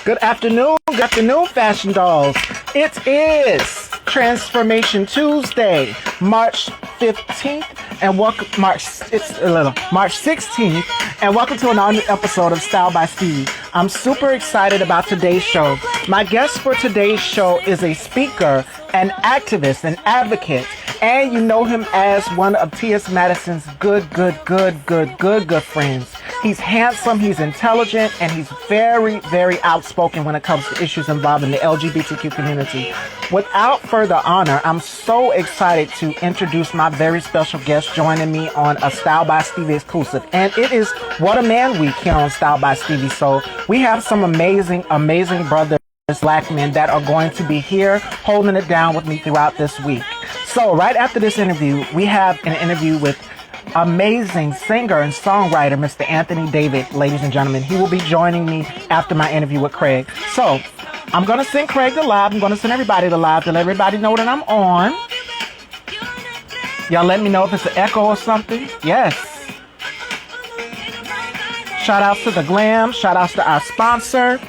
Good afternoon, fashion dolls. It is Transformation Tuesday, March 15th, and welcome March 16th, and welcome to another episode of Style by Stevie. I'm super excited about today's show. My guest for today's show is a speaker, an activist, an advocate, and you know him as one of T.S. Madison's good friends. He's handsome, he's intelligent, and he's very, very outspoken when it comes to issues involving the LGBTQ community. Without further honor, I'm so excited to introduce my very special guest joining me on a Style by Stevie exclusive. And it is What a Man Week here on Style by Stevie. So we have some amazing brothers, black men that are going to be here holding it down with me throughout this week. So right after this interview, we have an interview with amazing singer and songwriter, Mr. Anthony David, ladies and gentlemen. He will be joining me after my interview with Craig. So, I'm going to send Craig to live. I'm going to send everybody to live to let everybody know that I'm on. Y'all let me know if it's an echo or something. Yes. Shout outs to the Glam. Shout outs to our sponsor,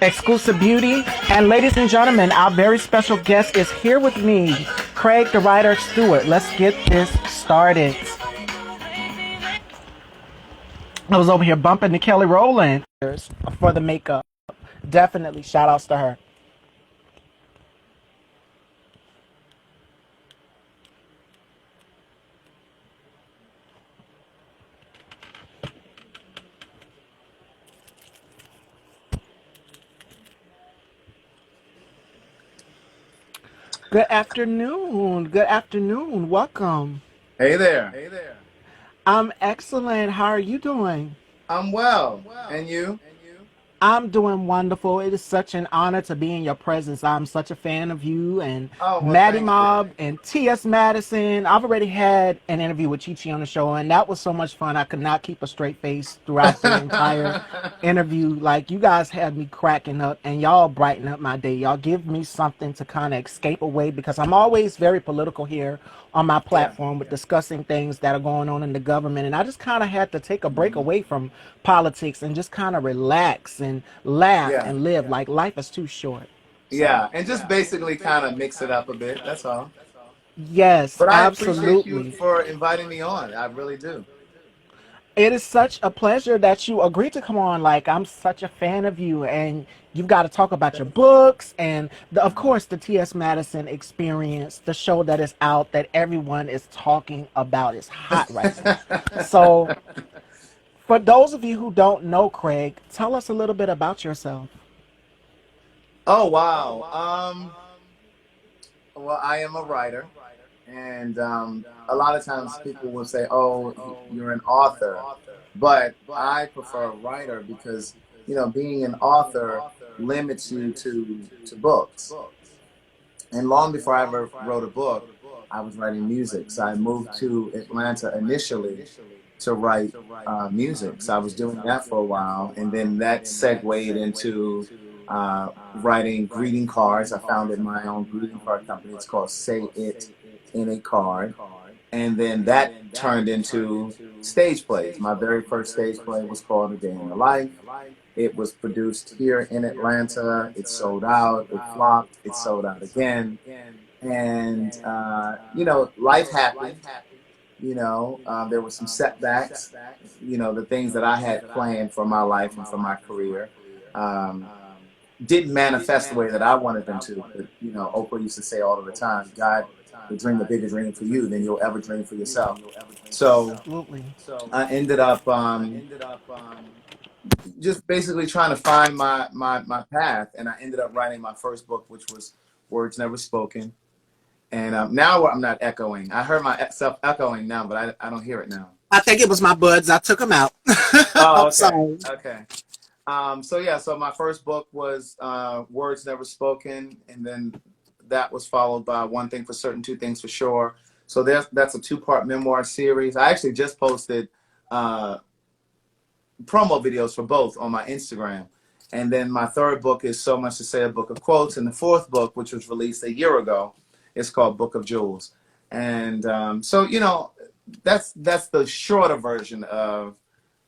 Exclusive Beauty. And ladies and gentlemen, our very special guest is here with me, Craig the Writer Stewart. Let's get this started. I was over here bumping to Kelly Rowland for the makeup. Definitely shout outs to her. Good afternoon. Good afternoon. Welcome. Hey there. Hey there. I'm excellent. How are you doing? I'm well. And you? I'm doing wonderful. It is such an honor to be in your presence. I'm such a fan of you and Oh, well, Maddie thank Mob you. and T.S. Madison. I've already had an interview with Chi Chi on the show, and that was so much fun. I could not keep a straight face throughout the entire interview. Like, you guys had me cracking up, and y'all brighten up my day. Y'all give me something to kind of escape away, because I'm always very political here on my Yeah. platform with discussing things that are going on in the government, and I just kind of had to take a break Mhm. away from politics and just kind of relax and laugh Yeah. and live. Like, life is too short. So Yeah. And just basically kind of mix it up a bit. That's all. yes, But I appreciate you absolutely. for inviting me on. I really do. It is such a pleasure that you agreed to come on. Like, I'm such a fan of you, and you've got to talk about your Thank you. books and, of Mhm. course, the T.S. Madison Experience, the show that is out that everyone is talking about. Is hot right now. So, for those of you who don't know Craig, tell us a little bit about yourself. Oh, wow. Well, I am a writer. And a lot of times people will say, oh, you're an author. But I prefer a writer because, being an author limits you to books. And long before I ever wrote a book, I was writing music. So I moved to Atlanta initially to write music. So I was doing that for a while. And then that segued into writing greeting cards. I founded my own greeting card company. It's called Say It in a Card. And then that turned into stage plays. My very first stage play was called A Day in the Life. It was produced here in Atlanta. It sold out. It flopped. It sold out again. And, life happened. There were some setbacks. The things that I had planned for my life and for my career didn't manifest the way that I wanted them to. But, Oprah used to say all of the time, God will dream a bigger dream for you than you'll ever dream for yourself. So Absolutely. I ended up just basically trying to find my path, and I ended up writing my first book, which was Words Never Spoken. And now I'm not echoing. I heard myself echoing now, but I don't hear it now. I think it was my buds. I took them out. Oh, I'm okay. sorry. Okay. So my first book was Words Never Spoken, and then that was followed by One Thing for Certain, Two Things for Sure. So that's a two-part memoir series. I actually just posted promo videos for both on my Instagram. And then my third book is So Much to Say, a Book of Quotes. And the fourth book, which was released a year ago, is called Book of Jewels. And that's the shorter version of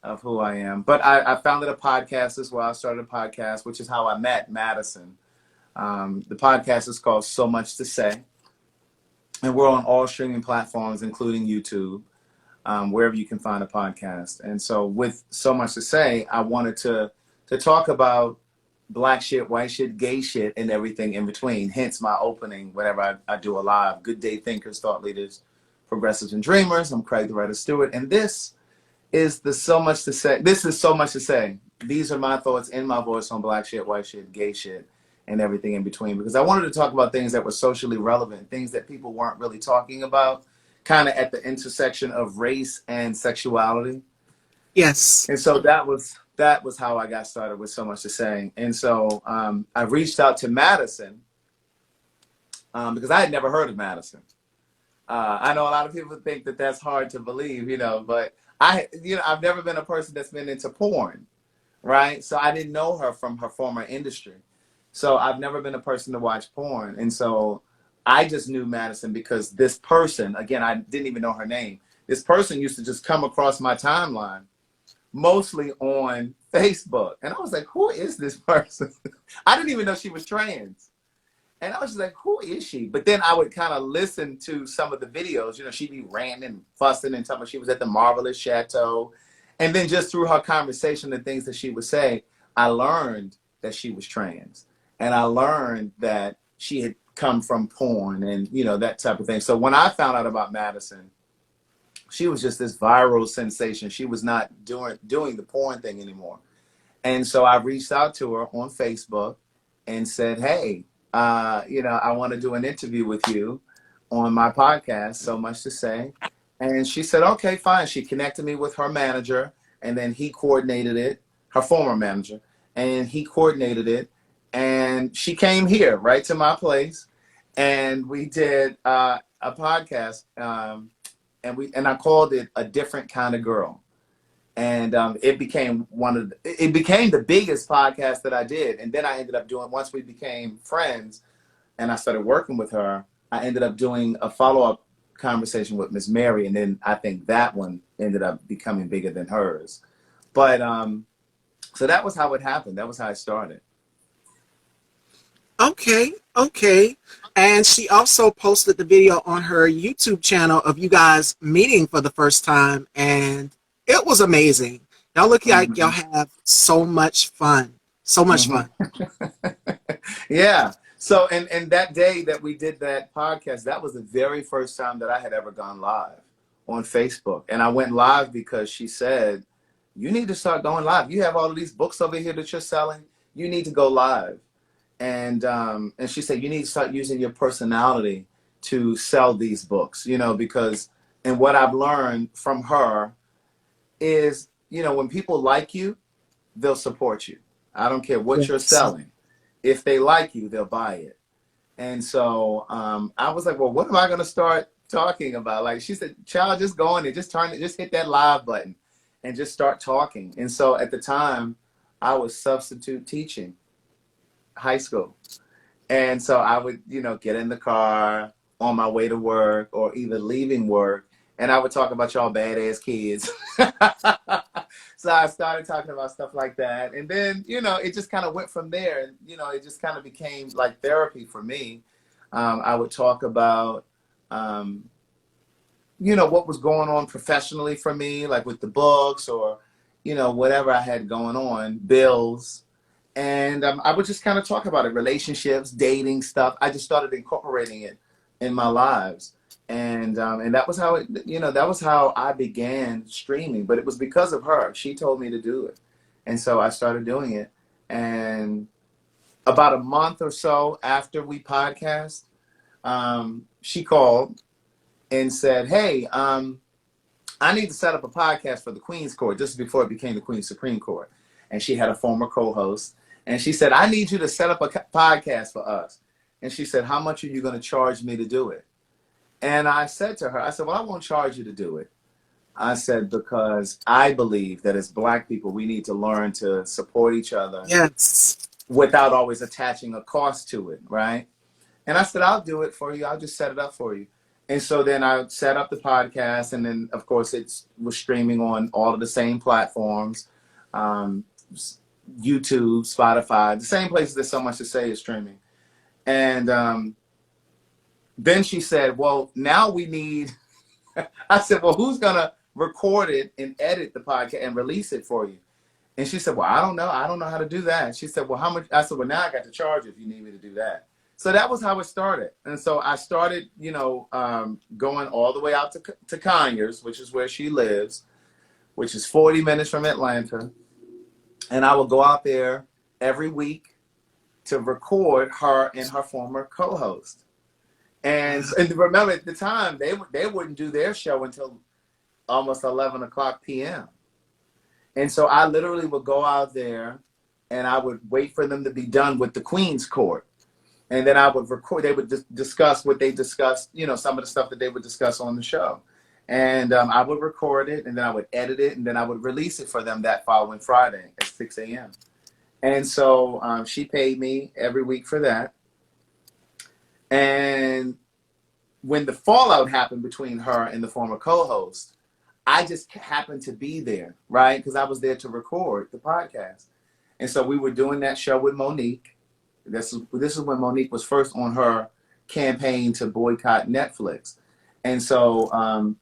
of who I am. But I founded a podcast as well. I started a podcast, which is how I met Madison. The podcast is called So Much to Say, and we're on all streaming platforms, including YouTube, wherever you can find a podcast. And so with So Much to Say, I wanted to talk about Black shit, white shit, gay shit, and everything in between. Hence my opening whenever I do a live. Good day thinkers, thought leaders, progressives, and dreamers. I'm Craig the Writer Stewart, and this is the So Much to Say. This is So Much to Say. These are my thoughts in my voice on Black shit, white shit, gay shit, and everything in between. Because I wanted to talk about things that were socially relevant, things that people weren't really talking about, kind of at the intersection of race and sexuality. Yes. And so that was how I got started with So Much to Say. And so I reached out to Madison because I had never heard of Madison. I know a lot of people think that that's hard to believe, but I've never been a person that's been into porn, right? So I didn't know her from her former industry. So I've never been a person to watch porn. And so I just knew Madison because this person, again, I didn't even know her name. This person used to just come across my timeline, mostly on Facebook. And I was like, who is this person? I didn't even know she was trans. And I was just like, who is she? But then I would kind of listen to some of the videos. She'd be ranting and fussing and talking. She was at the Marvelous Chateau. And then just through her conversation and things that she would say, I learned that she was trans. And I learned that she had come from porn and, that type of thing. So when I found out about Madison, she was just this viral sensation. She was not doing the porn thing anymore. And so I reached out to her on Facebook and said, hey, I want to do an interview with you on my podcast, So Much to Say. And she said, okay, fine. She connected me with her manager, and then he coordinated it, her former manager, and he coordinated it. And she came here right to my place, and we did a podcast, and I called it A Different Kind of Girl. And it became the biggest podcast that I did. And then I ended up doing, once we became friends and I started working with her, I ended up doing a follow-up conversation with Miss Mary. And then I think that one ended up becoming bigger than hers. But so that was how it happened. That was how it started. Okay. And she also posted the video on her YouTube channel of you guys meeting for the first time. And it was amazing. Y'all look like y'all have so much fun. So much fun. Yeah. So, and that day that we did that podcast, that was the very first time that I had ever gone live on Facebook. And I went live because she said, you need to start going live. You have all of these books over here that you're selling. You need to go live. And she said, you need to start using your personality to sell these books, because, and what I've learned from her is, when people like you, they'll support you. I don't care what you're selling. If they like you, they'll buy it. And so I was like, well, what am I going to start talking about? Like she said, child, just go in there, just hit that live button and just start talking. And so at the time, I was substitute teaching high school. And so I would, get in the car on my way to work or either leaving work. And I would talk about y'all badass kids. So I started talking about stuff like that. And then, it just kind of went from there. And, it just kind of became like therapy for me. I would talk about, what was going on professionally for me, like with the books or, whatever I had going on, bills. And I would just kind of talk about it, relationships, dating stuff. I just started incorporating it in my lives. And that was how that was how I began streaming. But it was because of her. She told me to do it. And so I started doing it. And about a month or so after we podcast, she called and said, hey, I need to set up a podcast for the Queen's Court, just before it became the Queen's Supreme Court. And she had a former co-host. And she said, I need you to set up a podcast for us. And she said, how much are you going to charge me to do it? And I said to her, I said, well, I won't charge you to do it. I said, because I believe that as Black people, we need to learn to support each other. Yes. Without always attaching a cost to it, right? And I said, I'll do it for you. I'll just set it up for you. And so then I set up the podcast, and then of course it was streaming on all of the same platforms, um, YouTube, Spotify, the same places that So Much to Say is streaming. And then she said, well, now we need, I said, well, who's going to record it and edit the podcast and release it for you? And she said, well, I don't know. I don't know how to do that. She said, well, how much? I said, well, now I got to charge you if you need me to do that. So that was how it started. And so I started, going all the way out to Conyers, which is where she lives, which is 40 minutes from Atlanta. And I would go out there every week to record her and her former co-host. And remember, at the time, they wouldn't do their show until almost 11 o'clock p.m. And so I literally would go out there and I would wait for them to be done with the Queen's Court. And then I would record, they would discuss what they discussed, some of the stuff that they would discuss on the show. And I would record it, and then I would edit it, and then I would release it for them that following Friday at 6 a.m. And so she paid me every week for that. And when the fallout happened between her and the former co-host, I just happened to be there, right? Because I was there to record the podcast. And so we were doing that show with Monique. This is when Monique was first on her campaign to boycott Netflix. And so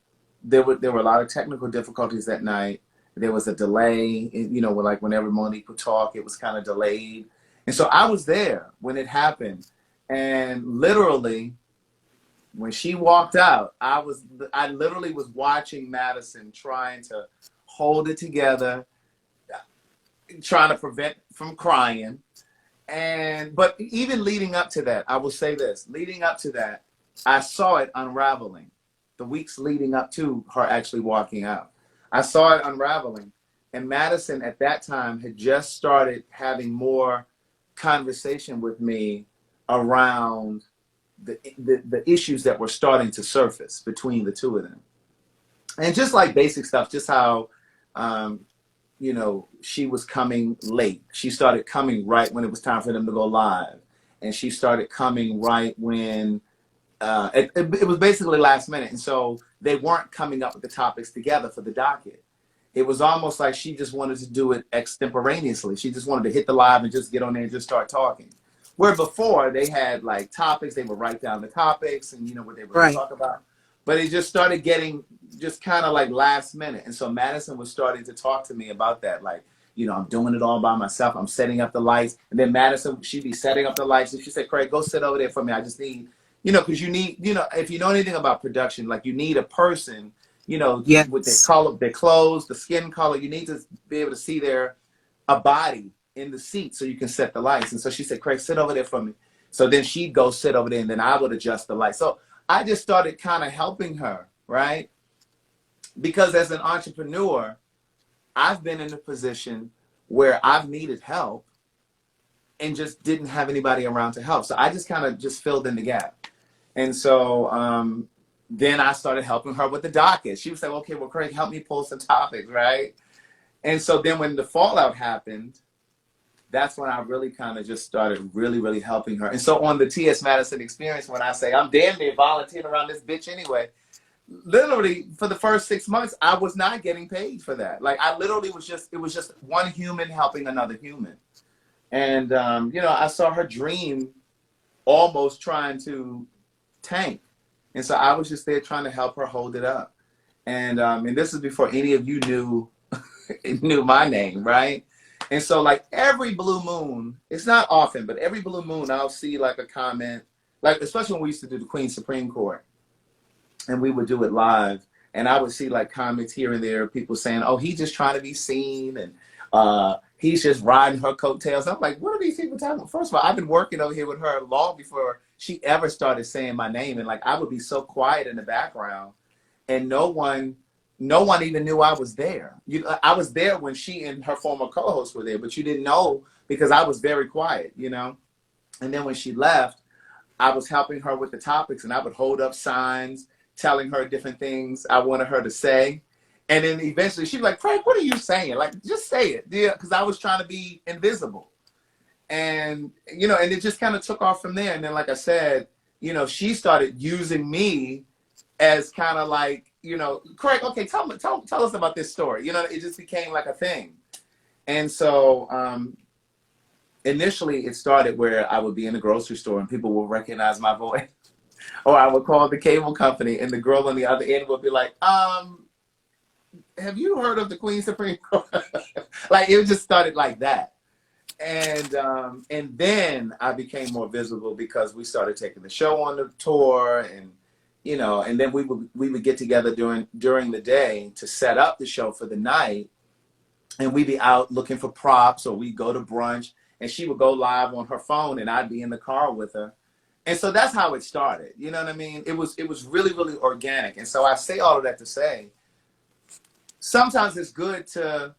there were a lot of technical difficulties that night. There was a delay, like whenever Monique would talk, it was kind of delayed. And so I was there when it happened. And literally, when she walked out, I literally was watching Madison trying to hold it together, trying to prevent from crying. But even leading up to that, I will say this, leading up to that, I saw it unraveling. The weeks leading up to her actually walking out, I saw it unraveling. And Madison at that time had just started having more conversation with me around the issues that were starting to surface between the two of them. And just like basic stuff, just how, she was coming late. She started coming right when it was time for them to go live. And she started coming right when it was basically last minute. And so they weren't coming up with the topics together for the docket. It was almost like she just wanted to do it extemporaneously. She just wanted to hit the live and just get on there and just start talking. Where before they had like topics, they would write down the topics and what they were going to talk about. But it just started getting just kind of like last minute. And so Madison was starting to talk to me about that. Like, I'm doing it all by myself. I'm setting up the lights. And then Madison, she'd be setting up the lights. And she said, Craig, go sit over there for me. I just need, because you need, if you know anything about production, like you need a person, yes, with their color, their clothes, the skin color, you need to be able to see a body in the seat so you can set the lights. And so she said, Craig, sit over there for me. So then she'd go sit over there and then I would adjust the lights. So I just started kind of helping her, right? Because as an entrepreneur, I've been in a position where I've needed help and just didn't have anybody around to help. So I just kind of just filled in the gap. And so then I started helping her with the docket. She would say, okay, well, Craig, help me pull some topics, right? And so then when the fallout happened, that's when I really kind of just started really, really helping her. And so on the T.S. Madison Experience, when I say I'm damn near volunteering around this bitch anyway, literally for the first 6 months, I was not getting paid for that. Like I literally it was just one human helping another human. And, I saw her dream almost trying to tank. And so I was just there trying to help her hold it up. And this is before any of you knew my name, right? And so like every blue moon, it's not often, but every blue moon I'll see like a comment, like especially when we used to do the Queen's Supreme Court and we would do it live. And I would see like comments here and there, people saying, oh, he's just trying to be seen. And he's just riding her coattails. I'm like, what are these people talking about? First of all, I've been working over here with her long before she ever started saying my name. And like, I would be so quiet in the background and no one even knew I was there. I was there when she and her former co-host were there, but you didn't know because I was very quiet, And then when she left, I was helping her with the topics and I would hold up signs telling her different things I wanted her to say. And then eventually she'd be like, Frank, what are you saying? Like, just say it. Yeah, because I was trying to be invisible. And, and it just kind of took off from there. And then, like I said, she started using me as kind of like, Craig, okay, tell us about this story. It just became like a thing. And so initially it started where I would be in the grocery store and people would recognize my voice. Or I would call the cable company and the girl on the other end would be like, have you heard of the Queen Supreme Court? Like, it just started like that. And then I became more visible because we started taking the show on the tour, and and then we would get together during the day to set up the show for the night, and we'd be out looking for props, or we'd go to brunch, and she would go live on her phone, and I'd be in the car with her. And so that's how it started. You know what I mean? It was really, really organic. And so I say all of that to say, sometimes it's good to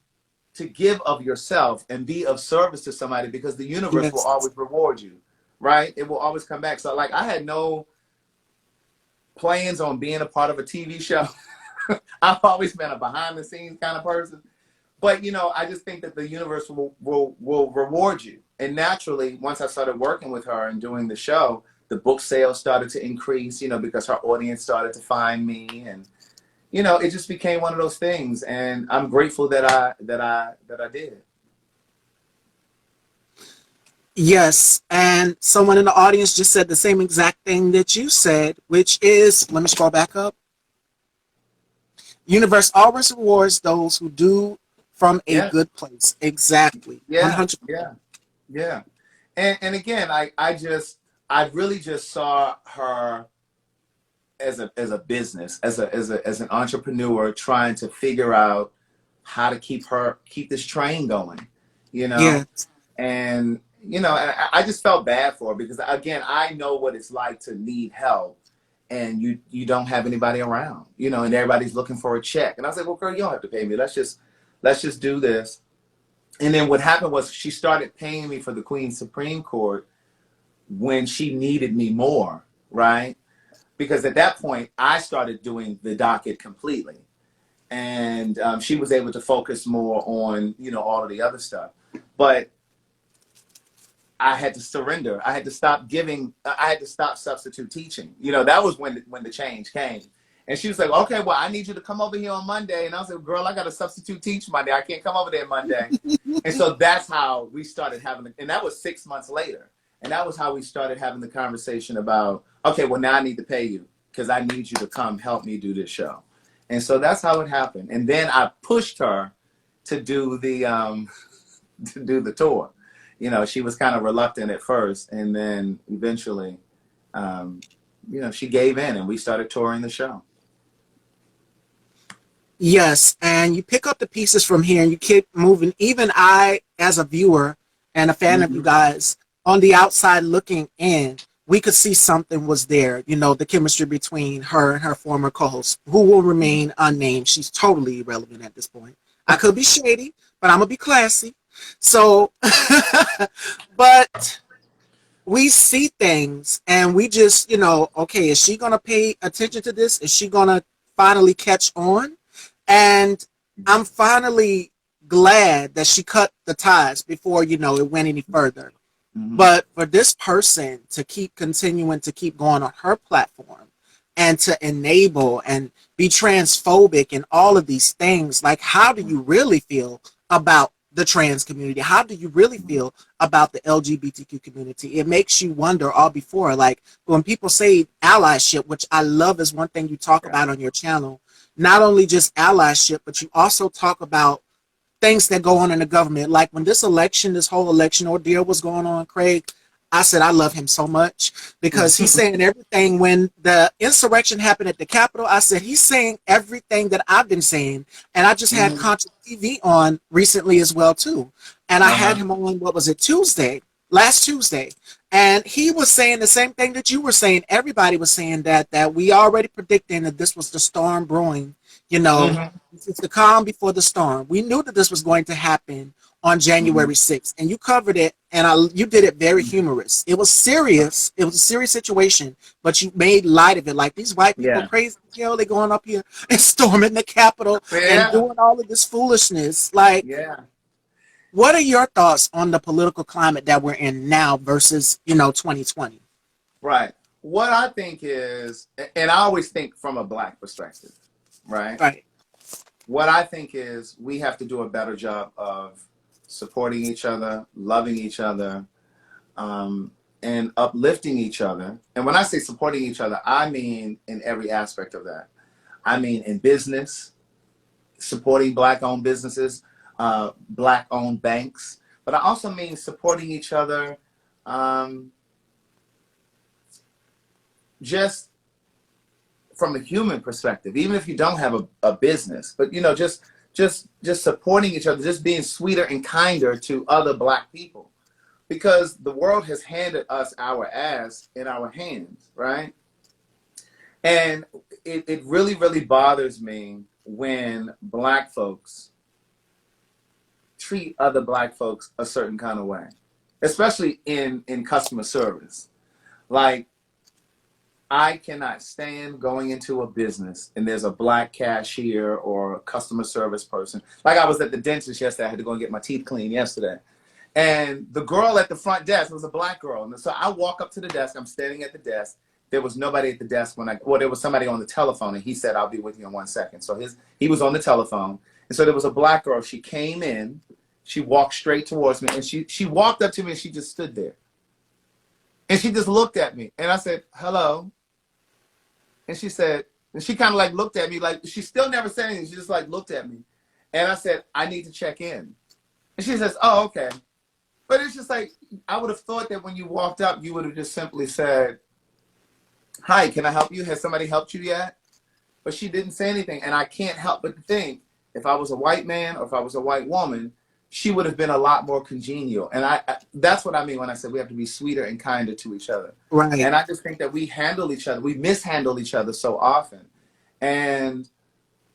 give of yourself and be of service to somebody, because the universe will always reward you, right? It will always come back. So like, I had no plans on being a part of a TV show. I've always been a behind the scenes kind of person. But, I just think that the universe will reward you. And naturally, once I started working with her and doing the show, the book sales started to increase, because her audience started to find me, and it just became one of those things. And I'm grateful that I did it. Yes, and someone in the audience just said the same exact thing that you said, which is, let me scroll back up. Universe always rewards those who do from a good place. Exactly. Yeah. 100%. Yeah. And again, I really just saw her as a business, as an entrepreneur trying to figure out how to keep this train going, Yeah. And I just felt bad for her, because again, I know what it's like to need help and you don't have anybody around, and everybody's looking for a check. And I was like, well, girl, you don't have to pay me. Let's just do this. And then what happened was she started paying me for the Queen's Supreme Court when she needed me more, right? Because at that point, I started doing the docket completely. And she was able to focus more on, all of the other stuff. But I had to surrender. I had to stop substitute teaching. That was when the change came. And she was like, okay, well, I need you to come over here on Monday. And I was like, girl, I got to substitute teach Monday. I can't come over there Monday. And so that's how we started and that was 6 months later. And that was how we started having the conversation about, okay, well, now I need to pay you because I need you to come help me do this show. And so that's how it happened. And then I pushed her to do the tour. She was kind of reluctant at first, and then eventually, she gave in, and we started touring the show. Yes, and you pick up the pieces from here and you keep moving. Even I, as a viewer and a fan of you guys, on the outside looking in, we could see something was there. The chemistry between her and her former co-host, who will remain unnamed. She's totally irrelevant at this point. I could be shady, but I'm going to be classy. So, but we see things and we just, okay, is she going to pay attention to this? Is she going to finally catch on? And I'm finally glad that she cut the ties before, it went any further. Mm-hmm. But for this person to keep continuing to keep going on her platform and to enable and be transphobic and all of these things, like, how do you really feel about the trans community? How do you really feel about the LGBTQ community? It makes you wonder all before, like, when people say allyship, which I love is one thing you talk about on your channel, not only just allyship, but you also talk about things that go on in the government. Like when this whole election ordeal was going on, Craig, I said I love him so much because he's saying everything. When the insurrection happened at the Capitol, I said he's saying everything that I've been saying. And I just had Contra TV on recently as well too. And I had him on, what was it, last Tuesday. And he was saying the same thing that you were saying. Everybody was saying that we already predicting that this was the storm brewing. It's the calm before the storm. We knew that this was going to happen on January 6th, and you covered it, and you did it very humorous. It was serious. It was a serious situation, but you made light of it. Like, these white people crazy as hell, they going up here and storming the Capitol and doing all of this foolishness. Like, what are your thoughts on the political climate that we're in now versus, 2020? Right. what I think is, and I always think from a Black perspective, right? Right. What I think is we have to do a better job of supporting each other, loving each other, and uplifting each other. And when I say supporting each other, I mean in every aspect of that. I mean in business, supporting Black-owned businesses, Black-owned banks, but I also mean supporting each other, just from a human perspective, even if you don't have a business, but you know, just supporting each other, just being sweeter and kinder to other Black people, because the world has handed us our ass in our hands, right? And it really, really bothers me when Black folks treat other Black folks a certain kind of way, especially in customer service. Like, I cannot stand going into a business and there's a Black cashier or a customer service person. Like, I was at the dentist yesterday. I had to go and get my teeth cleaned yesterday. And the girl at the front desk was a Black girl. And so I walk up to the desk. I'm standing at the desk. There was nobody at the desk there was somebody on the telephone, and he said, "I'll be with you in 1 second." So he was on the telephone. And so there was a Black girl. She came in. She walked straight towards me, and she walked up to me, and she just stood there. And she just looked at me. And I said, "Hello." And she said, and she kind of like looked at me, like she still never said anything. She just like looked at me. And I said, "I need to check in." And she says, "Oh, okay." But it's just like, I would have thought that when you walked up, you would have just simply said, "Hi, can I help you? Has somebody helped you yet?" But she didn't say anything. And I can't help but think, if I was a white man or if I was a white woman, she would have been a lot more congenial. And that's what I mean when I said we have to be sweeter and kinder to each other. Right. And I just think that we mishandle each other so often. And,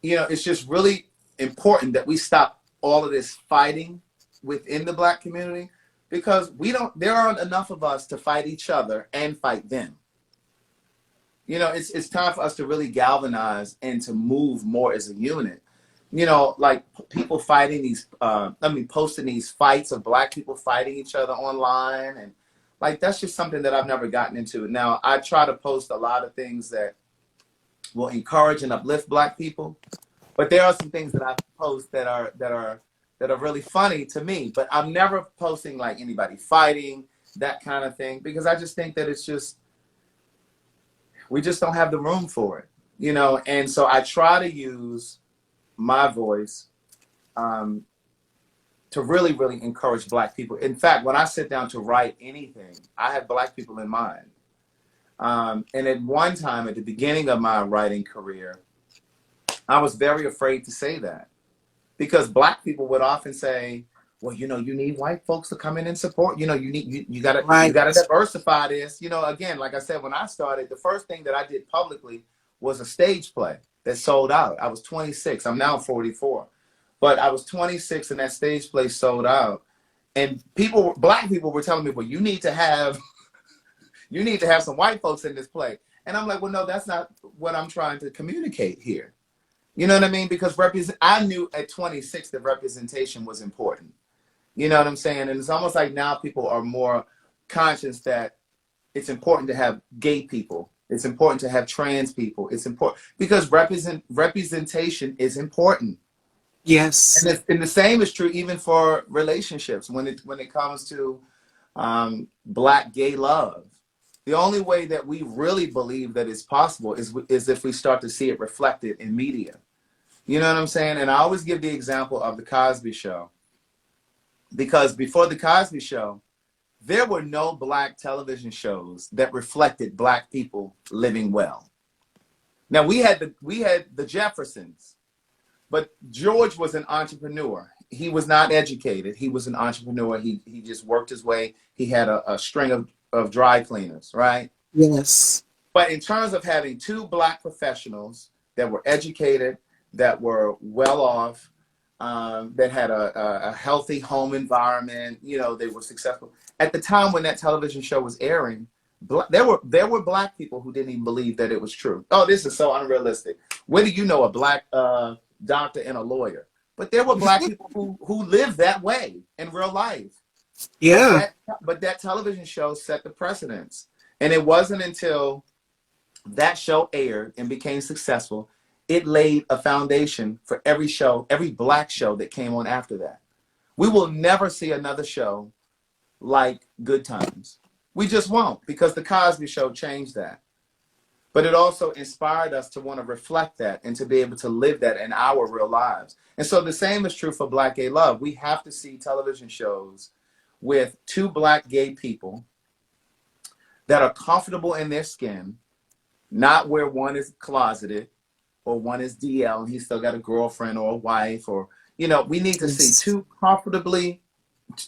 you know, it's just really important that we stop all of this fighting within the Black community, because there aren't enough of us to fight each other and fight them. You know, it's time for us to really galvanize and to move more as a unit. You know, like people fighting posting these fights of Black people fighting each other online. And like, that's just something that I've never gotten into. Now, I try to post a lot of things that will encourage and uplift Black people, but there are some things that I post that are really funny to me. But I'm never posting like anybody fighting, that kind of thing, because I just think that we just don't have the room for it, you know. And so I try to use my voice to really, really encourage Black people. In fact, when I sit down to write anything, I have Black people in mind. And at one time, at the beginning of my writing career, I was very afraid to say that, because Black people would often say, "Well, you know, you need white folks to come in and support. You know, you gotta diversify this." You know, again, like I said, when I started, the first thing that I did publicly was a stage play that sold out. I was 26. I'm now 44. But I was 26 and that stage play sold out. And Black people were telling me, "Well, you need to have some white folks in this play." And I'm like, "Well, no, that's not what I'm trying to communicate here." You know what I mean? Because I knew at 26 that representation was important. You know what I'm saying? And it's almost like now people are more conscious that it's important to have gay people. It's important to have trans people. It's important because representation is important. Yes. And the same is true even for relationships when it comes to Black gay love. The only way that we really believe that it's possible is if we start to see it reflected in media. You know what I'm saying? And I always give the example of The Cosby Show, because before The Cosby Show, there were no Black television shows that reflected Black people living well. Now, we had the Jeffersons, but George was an entrepreneur. He was not educated. He was an entrepreneur. He just worked his way. He had a string of dry cleaners, right? Yes. But in terms of having two Black professionals that were educated, that were well off, that had a healthy home environment, you know, they were successful. At the time when that television show was airing, there were Black people who didn't even believe that it was true. "Oh, this is so unrealistic. What do you know, a Black doctor and a lawyer?" But there were Black people who lived that way in real life. Yeah. But that television show set the precedence. And it wasn't until that show aired and became successful, it laid a foundation for every show, every Black show that came on after that. We will never see another show like Good Times. We just won't, because the Cosby Show changed that. But it also inspired us to want to reflect that and to be able to live that in our real lives. And so the same is true for Black Gay Love. We have to see television shows with two Black gay people that are comfortable in their skin, not where one is closeted or one is DL and he's still got a girlfriend or a wife, or, you know, we need to see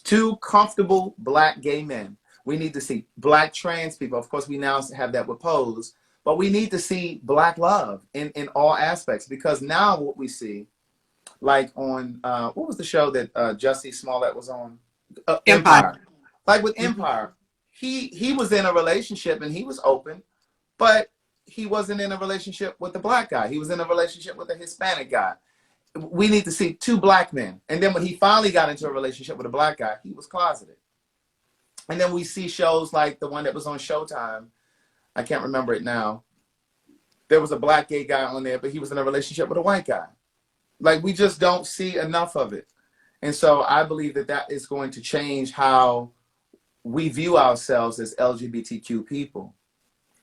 two comfortable Black gay men. We need to see Black trans people. Of course, we now have that with Pose, but we need to see Black love in all aspects, because now what we see, like on, what was the show that Jussie Smollett was on? Empire. Like with Empire, he was in a relationship and he was open, but he wasn't in a relationship with the Black guy. He was in a relationship with a Hispanic guy. We need to see two Black men. And then when he finally got into a relationship with a Black guy, he was closeted. And then we see shows like the one that was on Showtime. I can't remember it now. There was a Black gay guy on there, but he was in a relationship with a white guy. Like, we just don't see enough of it. And so I believe that that is going to change how we view ourselves as LGBTQ people,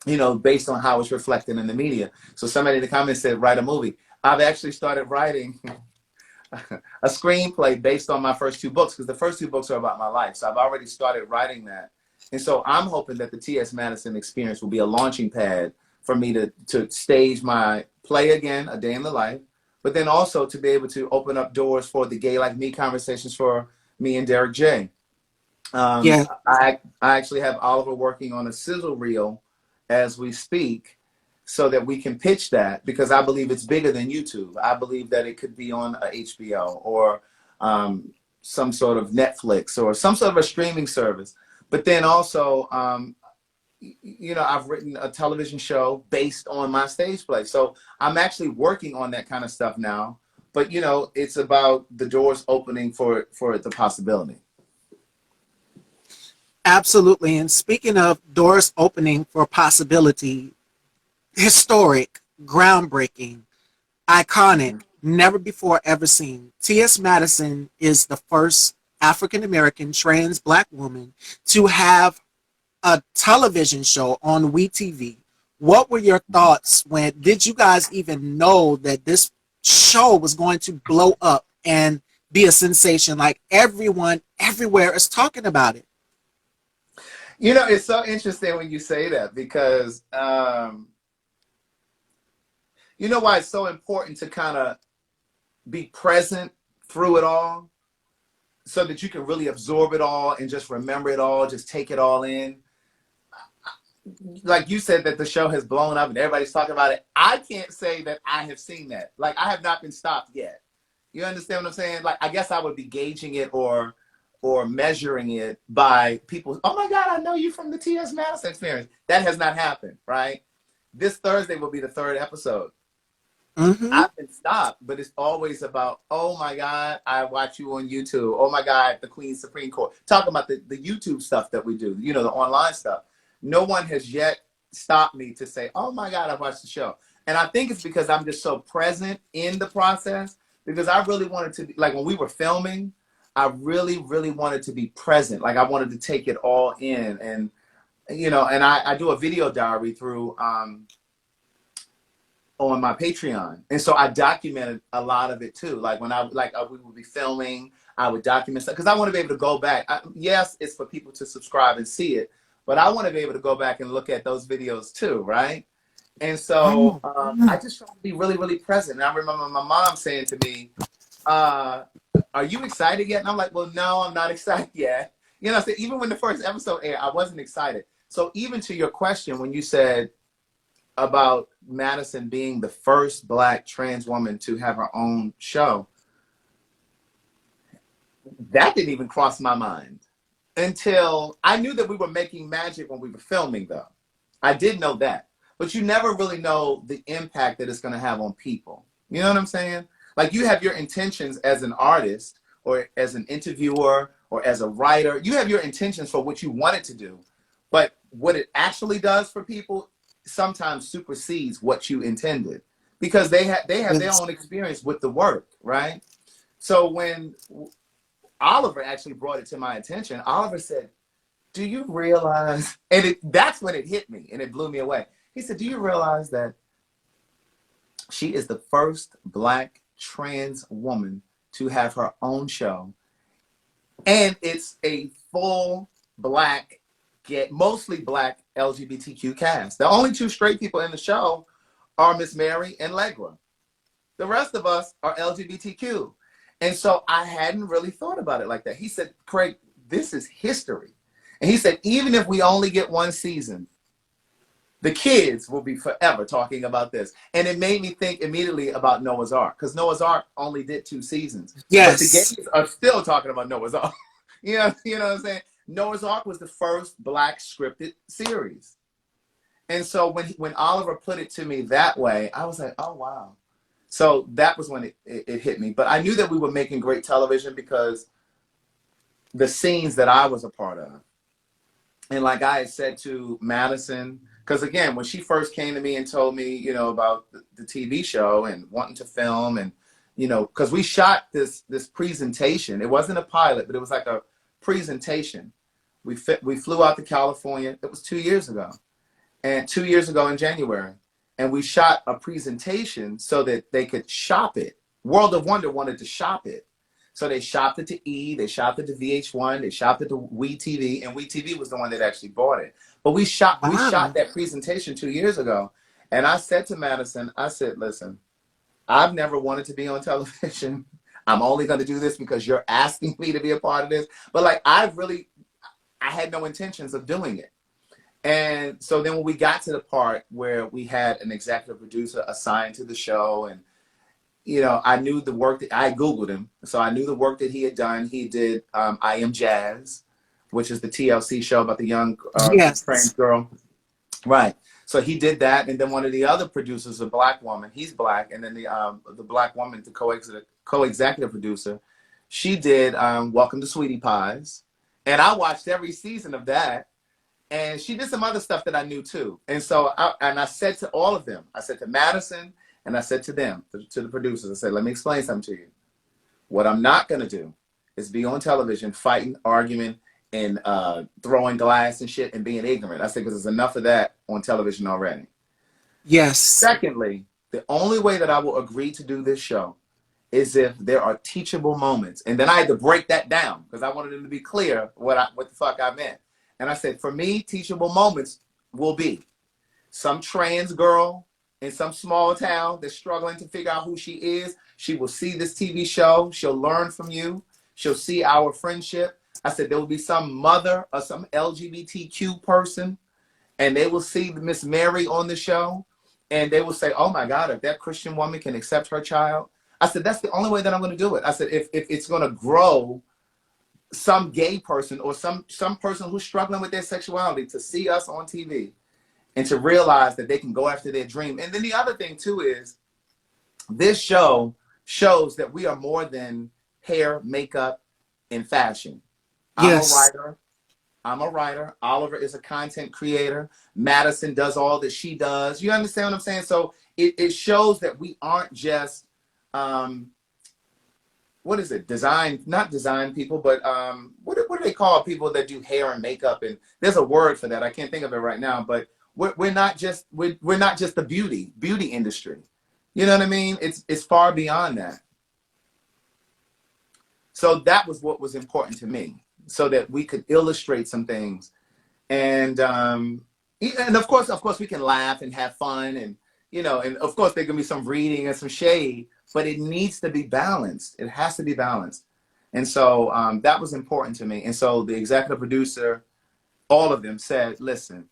you know, based on how it's reflected in the media. So somebody in the comments said, write a movie. I've actually started writing a screenplay based on my first two books, because the first two books are about my life. So I've already started writing that. And so I'm hoping that the T.S. Madison experience will be a launching pad for me to stage my play again, A Day in the Life, but then also to be able to open up doors for the Gay Like Me conversations for me and Derek J. I actually have Oliver working on a sizzle reel as we speak, so that we can pitch that, because I believe it's bigger than YouTube. I believe that it could be on a HBO or some sort of Netflix or some sort of a streaming service. But then also, you know, I've written a television show based on my stage play. So I'm actually working on that kind of stuff now. But, you know, it's about the doors opening for the possibility. Absolutely. And speaking of doors opening for possibility, historic, groundbreaking, iconic, never before ever seen. T.S. Madison is the first African-American trans Black woman to have a television show on WeTV. What were your thoughts when, did you guys even know that this show was going to blow up and be a sensation? Like, everyone, everywhere is talking about it. You know, it's so interesting when you say that, because you know why it's so important to kind of be present through it all, so that you can really absorb it all and just remember it all, just take it all in. Like you said, that the show has blown up and everybody's talking about it. I can't say that I have seen that. Like, I have not been stopped yet. You understand what I'm saying? Like, I guess I would be gauging it or measuring it by people. Oh my God, I know you from the T.S. Madison experience. That has not happened, right? This Thursday will be the 3rd episode. I've been stopped, but it's always about, oh my God, I watch you on YouTube. Oh my God, the Queen's Supreme Court. Talking about the YouTube stuff that we do, you know, the online stuff. No one has yet stopped me to say, oh my God, I watched the show. And I think it's because I'm just so present in the process, because I really wanted to, like when we were filming, I really, really wanted to be present. Like, I wanted to take it all in. And, you know, and I do a video diary through, on my Patreon. And so I documented a lot of it too. Like when we would be filming, I would document stuff, because I want to be able to go back. Yes, it's for people to subscribe and see it, but I want to be able to go back and look at those videos too, right? And so I just try to be really, really present. And I remember my mom saying to me, are you excited yet? And I'm like, well, no, I'm not excited yet. You know, so even when the first episode aired, I wasn't excited. So even to your question, when you said about Madison being the first Black trans woman to have her own show, that didn't even cross my mind until I knew that we were making magic when we were filming, though. I did know that. But you never really know the impact that it's going to have on people. You know what I'm saying? Like, you have your intentions as an artist or as an interviewer or as a writer. You have your intentions for what you wanted to do. But what it actually does for people sometimes supersedes what you intended, because they have their own experience with the work, right? So when Oliver actually brought it to my attention, Oliver said, do you realize, and that's when it hit me and it blew me away. He said, do you realize that she is the first Black trans woman to have her own show, and it's a full Black, mostly Black LGBTQ cast. The only two straight people in the show are Miss Mary and Legra. The rest of us are LGBTQ. And so I hadn't really thought about it like that. He said, Craig, this is history. And he said, even if we only get one season, the kids will be forever talking about this. And it made me think immediately about Noah's Ark, because Noah's Ark only did 2 seasons. Yes. But the gays are still talking about Noah's Ark. you know what I'm saying? Noah's Ark was the first Black scripted series. And so when Oliver put it to me that way, I was like, oh, wow. So that was when it hit me. But I knew that we were making great television because the scenes that I was a part of. And like I had said to Madison, because again, when she first came to me and told me, you know, about the TV show and wanting to film, and, you know, because we shot this presentation. It wasn't a pilot, but it was like a presentation. We flew out to California. It was 2 years ago. And 2 years ago in January. And we shot a presentation so that they could shop it. World of Wonder wanted to shop it. So they shopped it to E, they shopped it to VH1, they shopped it to WeTV, and WeTV was the one that actually bought it. But we shot that presentation 2 years ago. And I said to Madison, I said, listen, I've never wanted to be on television. I'm only going to do this because you're asking me to be a part of this. But like, I had no intentions of doing it. And so then when we got to the part where we had an executive producer assigned to the show, and, you know, I knew the work that I Googled him. So I knew the work that he had done. He did I Am Jazz, which is the TLC show about the young trans girl. Right. So he did that. And then one of the other producers, a Black woman, he's Black. And then the Black woman, the co-executive producer, she did Welcome to Sweetie Pies. And I watched every season of that. And she did some other stuff that I knew too. And so I said to all of them, I said to Madison, and I said to them, to the producers, I said, let me explain something to you. What I'm not going to do is be on television fighting, arguing, and throwing glass and shit and being ignorant. I said, because there's enough of that on television already. Yes. Secondly, the only way that I will agree to do this show is if there are teachable moments. And then I had to break that down because I wanted them to be clear what the fuck I meant. And I said, for me, teachable moments will be some trans girl in some small town that's struggling to figure out who she is. She will see this TV show. She'll learn from you. She'll see our friendship. I said, there will be some mother or some LGBTQ person, and they will see Miss Mary on the show, and they will say, oh my God, if that Christian woman can accept her child. I said, that's the only way that I'm going to do it. I said, if it's going to grow some gay person or some person who's struggling with their sexuality to see us on TV and to realize that they can go after their dream. And then the other thing too is this show shows that we are more than hair, makeup, and fashion. Yes. I'm a writer. Oliver is a content creator. Madison does all that she does. You understand what I'm saying? So it shows that we aren't just, what is it? Not design people, but what do they call people that do hair and makeup? And there's a word for that. I can't think of it right now, but we're not just the beauty industry. You know what I mean? It's far beyond that. So that was what was important to me, so that we could illustrate some things. And of course we can laugh and have fun, and you know, and of course there can be some reading and some shade, but it needs to be balanced. It has to be balanced. And so that was important to me. And so the executive producer, all of them said, listen,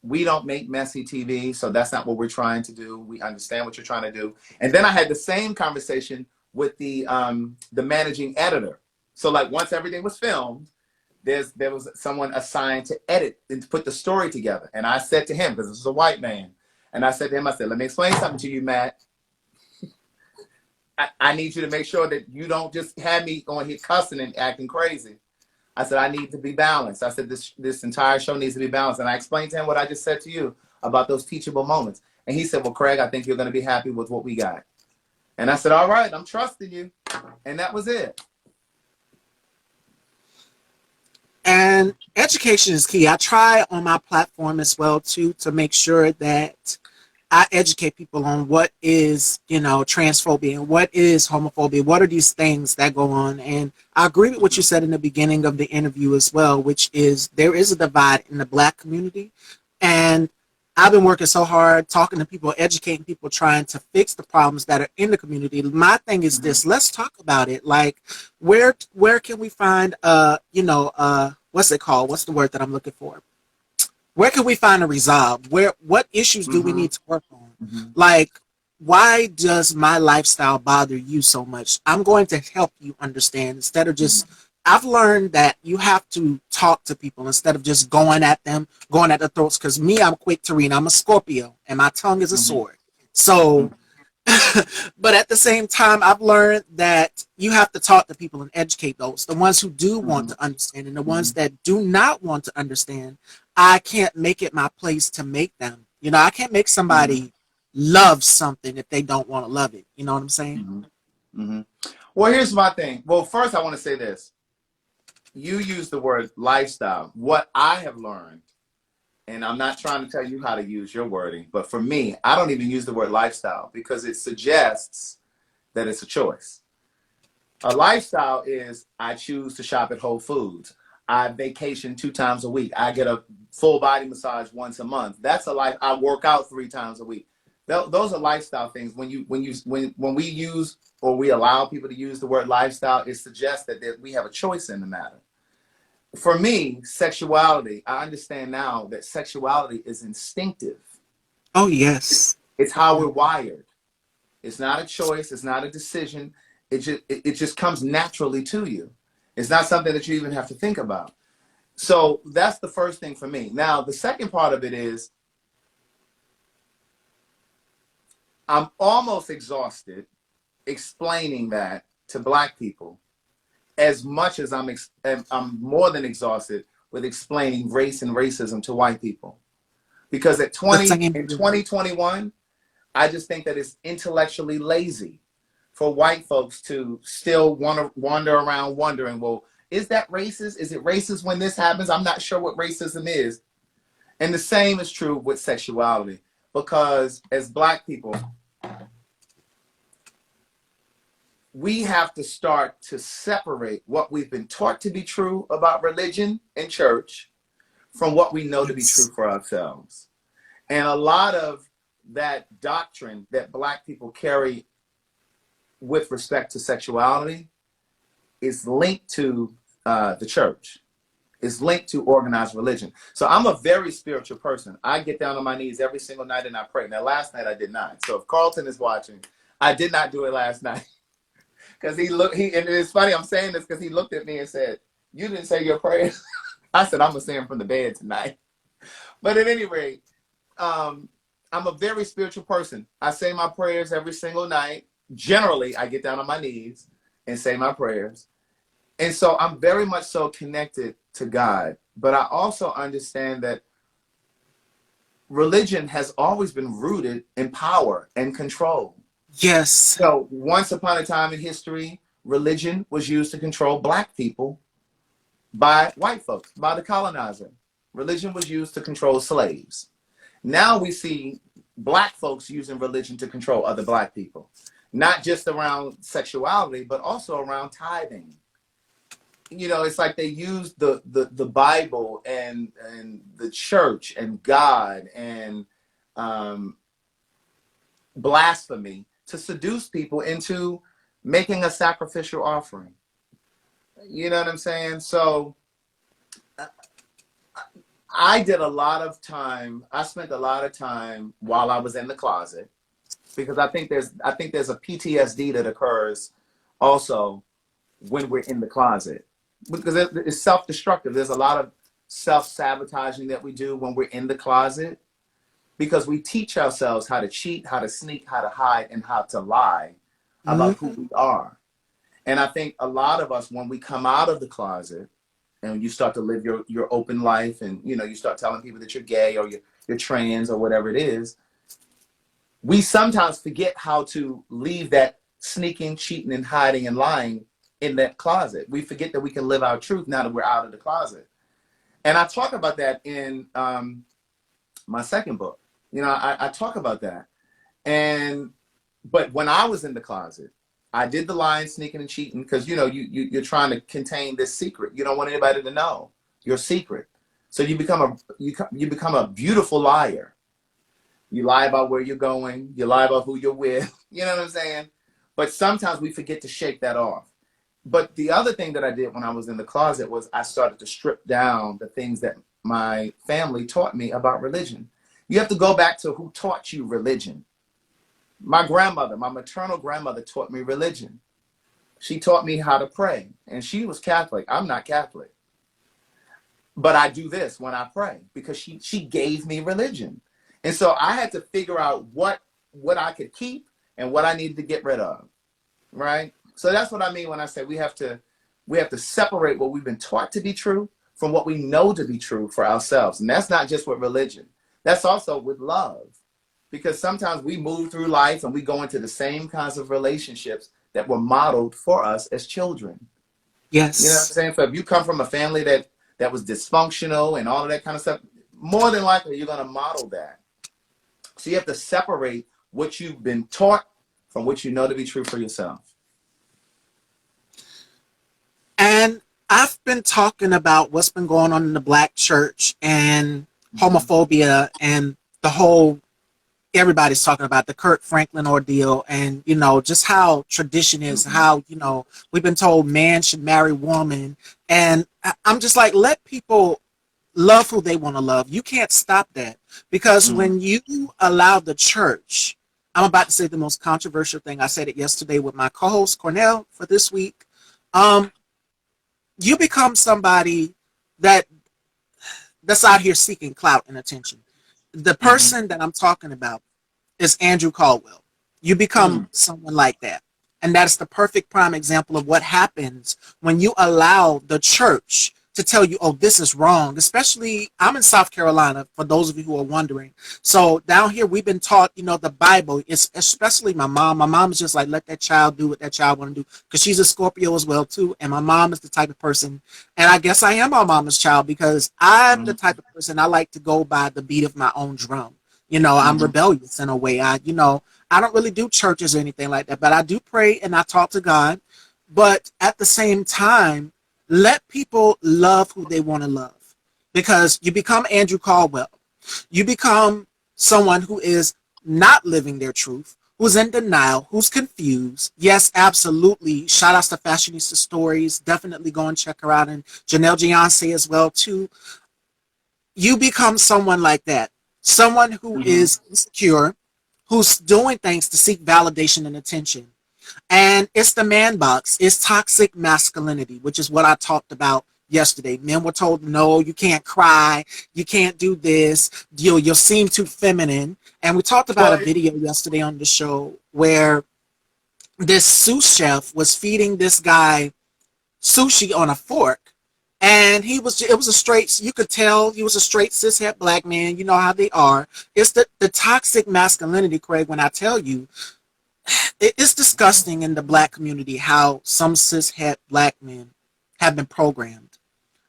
we don't make messy TV, so that's not what we're trying to do. We understand what you're trying to do. And then I had the same conversation with the managing editor. So like once everything was filmed, there was someone assigned to edit and to put the story together. And I said to him, because this is a white man, and I said to him, I said, let me explain something to you, Matt. I need you to make sure that you don't just have me on here cussing and acting crazy. I said, I need to be balanced. I said, this entire show needs to be balanced. And I explained to him what I just said to you about those teachable moments. And he said, well, Craig, I think you're going to be happy with what we got. And I said, all right, I'm trusting you. And that was it. And education is key. I try on my platform as well too to make sure that I educate people on what is, transphobia and what is homophobia. What are these things that go on? And I agree with what you said in the beginning of the interview as well, which is there is a divide in the Black community. And I've been working so hard, talking to people, educating people, trying to fix the problems that are in the community. My thing is this: let's talk about it. Like, where can we find what's it called? What's the word that I'm looking for? Where can we find a resolve? What issues do we need to work on? Like, why does my lifestyle bother you so much? I'm going to help you understand instead of just. I've learned that you have to talk to people instead of just going at them, going at their throats. Because me, I'm quick to read. I'm a Scorpio, and my tongue is a sword. So, but at the same time, I've learned that you have to talk to people and educate those. The ones who do want to understand and the ones that do not want to understand, I can't make it my place to make them. I can't make somebody love something if they don't want to love it. You know what I'm saying? Well, here's my thing. Well, first, I want to say this. You use the word lifestyle. What I have learned, and I'm not trying to tell you how to use your wording, but for me, I don't even use the word lifestyle because it suggests that it's a choice. A lifestyle is I choose to shop at Whole Foods. I vacation 2 times a week. I get a full body massage once a month. That's a life. I work out 3 times a week. Those are lifestyle things. When we use or we allow people to use the word lifestyle, it suggests that we have a choice in the matter. For me, sexuality, I understand now that sexuality is instinctive. Oh, yes. It's how we're wired. It's not a choice. It's not a decision. It just comes naturally to you. It's not something that you even have to think about. So that's the first thing for me. Now, the second part of it is I'm almost exhausted explaining that to Black people as much as I'm more than exhausted with explaining race and racism to white people. Because in 2021, I just think that it's intellectually lazy for white folks to still want to wander around wondering, well, is that racist? Is it racist when this happens? I'm not sure what racism is. And the same is true with sexuality. Because as Black people, we have to start to separate what we've been taught to be true about religion and church from what we know to be true for ourselves. And a lot of that doctrine that Black people carry with respect to sexuality is linked to the church. It's linked to organized religion. So I'm a very spiritual person. I get down on my knees every single night and I pray. Now, last night I did not. So if Carlton is watching, I did not do it last night. Because and it's funny I'm saying this because he looked at me and said, you didn't say your prayers? I said, I'm going to say them from the bed tonight. But at any rate, I'm a very spiritual person. I say my prayers every single night. Generally, I get down on my knees and say my prayers. And so I'm very much so connected to God. But I also understand that religion has always been rooted in power and control. Yes. So once upon a time in history, religion was used to control Black people by white folks, by the colonizer. Religion was used to control slaves. Now we see Black folks using religion to control other Black people, not just around sexuality, but also around tithing. It's like they use the Bible and the church and God and blasphemy to seduce people into making a sacrificial offering. You know what I'm saying? So I spent a lot of time while I was in the closet, because I think there's a PTSD that occurs also when we're in the closet, because it's self-destructive. There's a lot of self-sabotaging that we do when we're in the closet, because we teach ourselves how to cheat, how to sneak, how to hide, and how to lie about who we are. And I think a lot of us, when we come out of the closet, and you start to live your open life, and you know, you start telling people that you're gay or you're trans or whatever it is, we sometimes forget how to leave that sneaking, cheating, and hiding and lying in that closet. We forget that we can live our truth now that we're out of the closet. And I talk about that in my second book. You know, I talk about that. But when I was in the closet, I did the lying, sneaking, and cheating because, you know, you're trying to contain this secret. You don't want anybody to know your secret. So you become a beautiful liar. You lie about where you're going. You lie about who you're with. You know what I'm saying? But sometimes we forget to shake that off. But the other thing that I did when I was in the closet was I started to strip down the things that my family taught me about religion. You have to go back to who taught you religion. My grandmother, my maternal grandmother, taught me religion. She taught me how to pray, and she was Catholic. I'm not Catholic. But I do this when I pray because she gave me religion. And so I had to figure out what I could keep and what I needed to get rid of, right? So that's what I mean when I say we have to separate what we've been taught to be true from what we know to be true for ourselves. And that's not just with religion. That's also with love. Because sometimes we move through life and we go into the same kinds of relationships that were modeled for us as children. Yes. You know what I'm saying? So if you come from a family that was dysfunctional and all of that kind of stuff, more than likely you're going to model that. So you have to separate what you've been taught from what you know to be true for yourself. And I've been talking about what's been going on in the Black church and homophobia and the whole, everybody's talking about the Kirk Franklin ordeal and, you know, just how tradition is, how, you know, we've been told man should marry woman. And I'm just like, let people love who they want to love. You can't stop that because when you allow the church, I'm about to say the most controversial thing. I said it yesterday with my co-host Cornell for this week. You become somebody that's out here seeking clout and attention. The person that I'm talking about is Andrew Caldwell. You become someone like that. And that's the perfect prime example of what happens when you allow the church to tell you, oh, this is wrong. Especially, I'm in South Carolina, for those of you who are wondering. So down here, we've been taught, you know, the Bible, it's especially my mom. My mom is just like, let that child do what that child want to do. Because she's a Scorpio as well, too. And my mom is the type of person, and I guess I am my mama's child because I'm the type of person I like to go by the beat of my own drum. You know, I'm rebellious in a way. I don't really do churches or anything like that, but I do pray and I talk to God. But at the same time, let people love who they want to love because you become Andrew Caldwell. You become someone who is not living their truth, who's in denial, who's confused. Yes, absolutely. Shout outs to Fashionista Stories. Definitely go and check her out. And Janelle Giance as well, too. You become someone like that. Someone who is insecure, who's doing things to seek validation and attention. And it's the man box. It's toxic masculinity, which is what I talked about yesterday. Men were told, no, you can't cry. You can't do this. You'll seem too feminine. And we talked about a video yesterday on the show where this sous chef was feeding this guy sushi on a fork. And it was a straight, you could tell he was a straight cishet black man. You know how they are. It's the toxic masculinity, Craig, when I tell you, it's disgusting in the black community how some cishet black men have been programmed.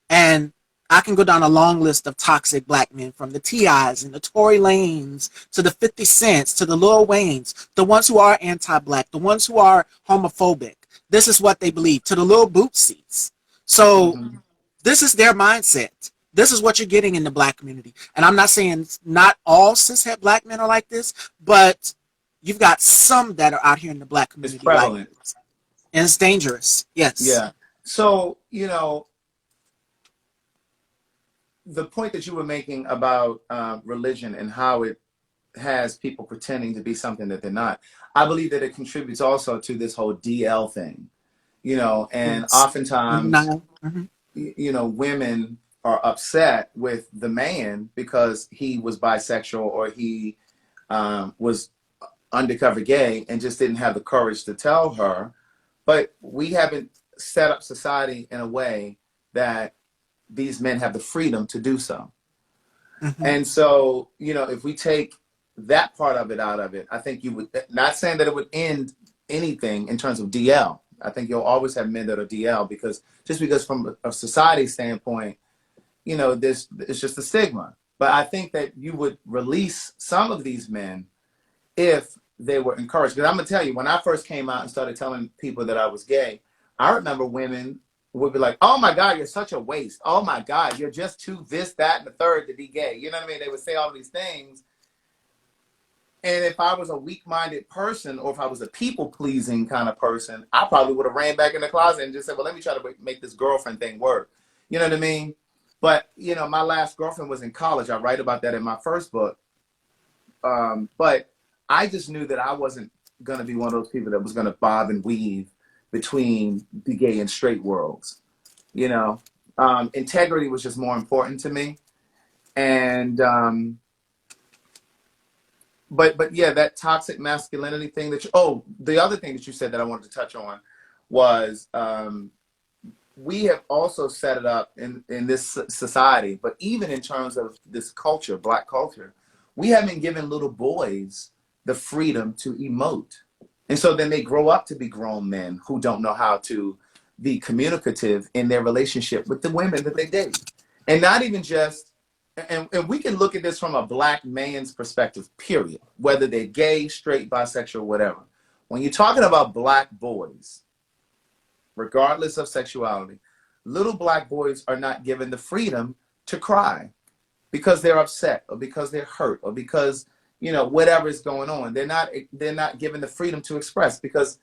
And I can go down a long list of toxic black men, from the T.I.s and the Tory Lanez to the 50 Cents to the Lil Waynes, the ones who are anti-black, the ones who are homophobic. This is what they believe, to the Lil Bootsies. So this is their mindset. This is what you're getting in the black community. And I'm not saying not all cishet black men are like this, but you've got some that are out here in the black community. It's prevalent. Like this. And it's dangerous. Yes. Yeah. So, you know, the point that you were making about religion and how it has people pretending to be something that they're not, I believe that it contributes also to this whole DL thing, you know, and oftentimes, you know, women are upset with the man because he was bisexual or he was undercover gay and just didn't have the courage to tell her. But we haven't set up society in a way that these men have the freedom to do so. Mm-hmm. And so, you know, if we take that part of it out of it, I think you would, not saying that it would end anything in terms of DL. I think you'll always have men that are DL because from a society standpoint, you know, this it's just a stigma. But I think that you would release some of these men if they were encouraged. Because I'm gonna tell you, when I first came out and started telling people that I was gay, I remember women would be like, "Oh my God, you're such a waste. Oh my God, you're just too this, that, and the third to be gay." You know what I mean? They would say all these things. And if I was a weak-minded person, or if I was a people-pleasing kind of person, I probably would have ran back in the closet and just said, "Well, let me try to make this girlfriend thing work." You know what I mean? But, you know, my last girlfriend was in college. I write about that in my first book. But I just knew that I wasn't going to be one of those people that was going to bob and weave between the gay and straight worlds. You know, integrity was just more important to me. And, but yeah, that toxic masculinity thing the other thing that you said that I wanted to touch on was, we have also set it up in this society, but even in terms of this culture, Black culture, we haven't given little boys the freedom to emote. And so then they grow up to be grown men who don't know how to be communicative in their relationship with the women that they date. And not even just, and we can look at this from a Black man's perspective, period, whether they're gay, straight, bisexual, whatever. When you're talking about Black boys, regardless of sexuality, little Black boys are not given the freedom to cry because they're upset or because they're hurt or because, you know, whatever is going on. They're not given the freedom to express, because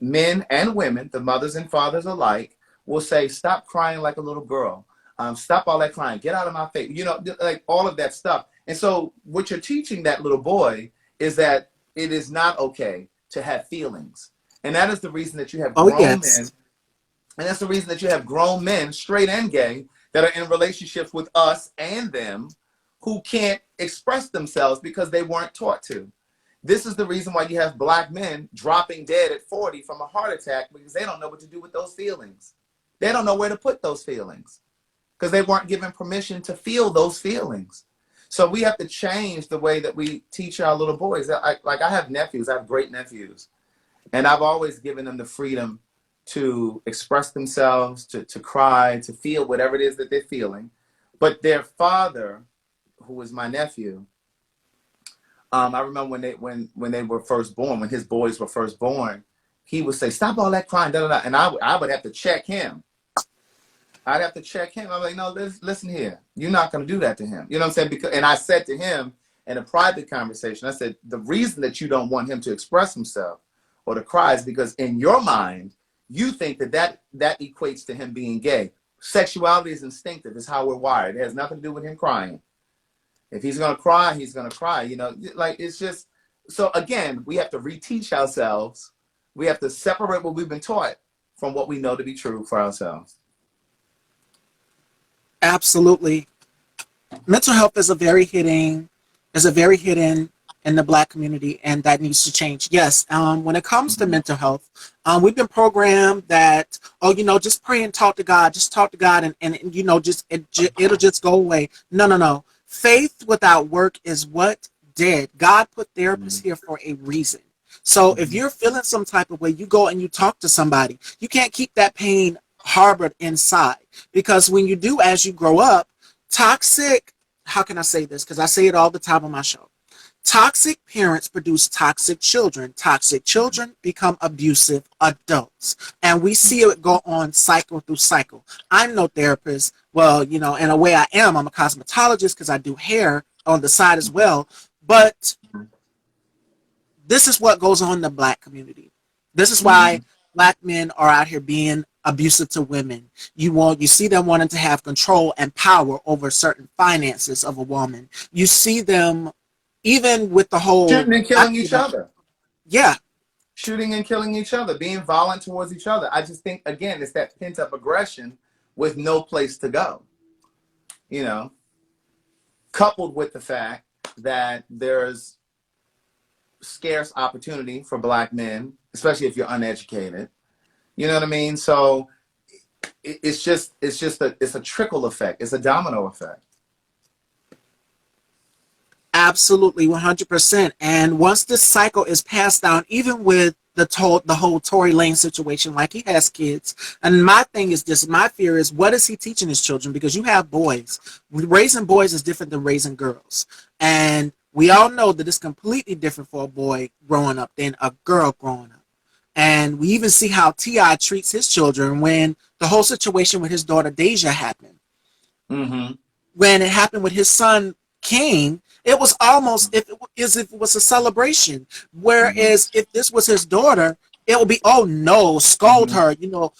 men and women, the mothers and fathers alike, will say, "Stop crying like a little girl. Stop all that crying. Get out of my face." You know, like all of that stuff. And so what you're teaching that little boy is that it is not okay to have feelings. And that is the reason that you have grown men. And that's the reason that you have grown men, straight and gay, that are in relationships with us and them who can't express themselves because they weren't taught to. This is the reason why you have Black men dropping dead at 40 from a heart attack, because they don't know what to do with those feelings. They don't know where to put those feelings because they weren't given permission to feel those feelings. So we have to change the way that we teach our little boys. I have nephews. I have great nephews. And I've always given them the freedom to express themselves, to cry, to feel whatever it is that they're feeling. But their father, who was my nephew, I remember when they were first born, when his boys were first born, he would say, "Stop all that crying," da, da, da. And I would have to check him. I'd have to check him. I'm like, "No, listen here. You're not going to do that to him." You know what I'm saying? And I said to him in a private conversation, I said, "The reason that you don't want him to express himself or to cry is because in your mind, you think that equates to him being gay. Sexuality is instinctive. It's how we're wired. It has nothing to do with him crying. If he's going to cry, he's going to cry. You know, like, it's just, so again, we have to reteach ourselves. We have to separate what we've been taught from what we know to be true for ourselves." Absolutely. Mental health is a very hidden in the Black community, and that needs to change. Yes, when it comes to mental health, we've been programmed that, oh, you know, just pray and talk to God, and you know, it'll just go away. No. Faith without work is what dead. God put therapists here for a reason. So if you're feeling some type of way, you go and you talk to somebody. You can't keep that pain harbored inside, because when you do, as you grow up, toxic, how can I say this? Because I say it all the time on my show. Toxic parents produce toxic children. Toxic children become abusive adults. And we see it go on cycle through cycle. I'm no therapist. Well, you know, in a way I am. I'm a cosmetologist because I do hair on the side as well. But this is what goes on in the Black community. This is why Black men are out here being abusive to women. You see them wanting to have control and power over certain finances of a woman. You see them even with the whole shooting and killing each other. Yeah. Shooting and killing each other, being violent towards each other. I just think, again, it's that pent-up aggression with no place to go. You know, coupled with the fact that there's scarce opportunity for Black men, especially if you're uneducated. You know what I mean? So it's a trickle effect. It's a domino effect. Absolutely, 100%. And once this cycle is passed down, even with the whole Tory Lane situation, like he has kids. And my thing is this, my fear is, what is he teaching his children? Because you have boys. Raising boys is different than raising girls. And we all know that it's completely different for a boy growing up than a girl growing up. And we even see how T.I. treats his children when the whole situation with his daughter Deja happened. Mm-hmm. When it happened with his son Kane, it was almost as if it was a celebration. Whereas if this was his daughter, it would be, oh no, scold her. You know,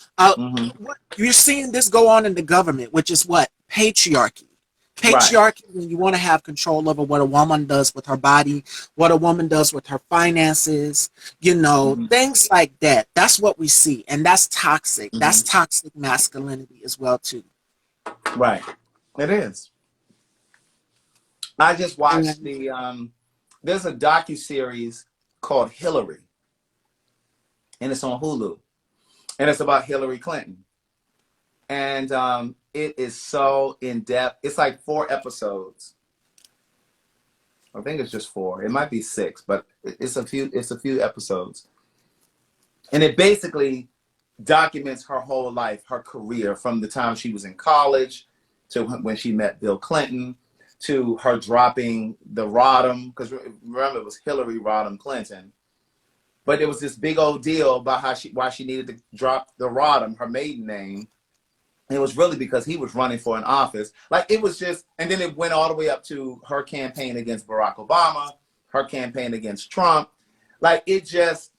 you're seeing this go on in the government, which is what? Patriarchy. Patriarchy, when you want to have control over what a woman does with her body, what a woman does with her finances, you know, things like that. That's what we see. And that's toxic. That's toxic masculinity as well, too. Right. It is. I just watched there's a docuseries called Hillary, and it's on Hulu, and it's about Hillary Clinton, and it is so in depth. It's like 4 episodes. I think it's just 4. It might be 6, but it's a few episodes, and it basically documents her whole life, her career, from the time she was in college to when she met Bill Clinton, to her dropping the Rodham, because remember it was Hillary Rodham Clinton, but it was this big old deal about why she needed to drop the Rodham, her maiden name. And it was really because he was running for an office. Like, it was just, and then it went all the way up to her campaign against Barack Obama, her campaign against Trump. Like, it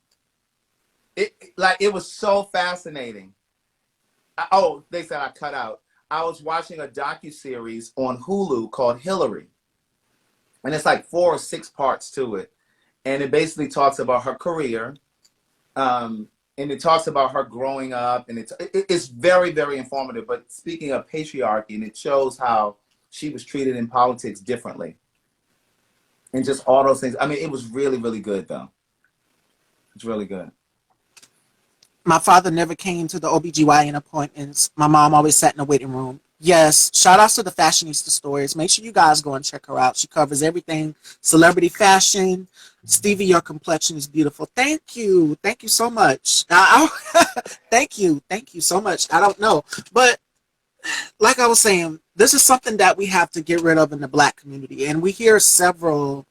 was so fascinating. They said I cut out. I was watching a docuseries on Hulu called Hillary. And it's like 4 or 6 parts to it. And it basically talks about her career. And it talks about her growing up. And it's very, very informative. But speaking of patriarchy, and it shows how she was treated in politics differently. And just all those things. I mean, it was really, really good, though. It's really good. My father never came to the OBGYN appointments. My mom always sat in the waiting room. Yes, shout outs to the Fashionista Stories. Make sure you guys go and check her out. She covers everything celebrity fashion. Stevie, your complexion is beautiful. Thank you. Thank you so much. Thank you. Thank you so much. I don't know. But like I was saying, this is something that we have to get rid of in the Black community. And we hear several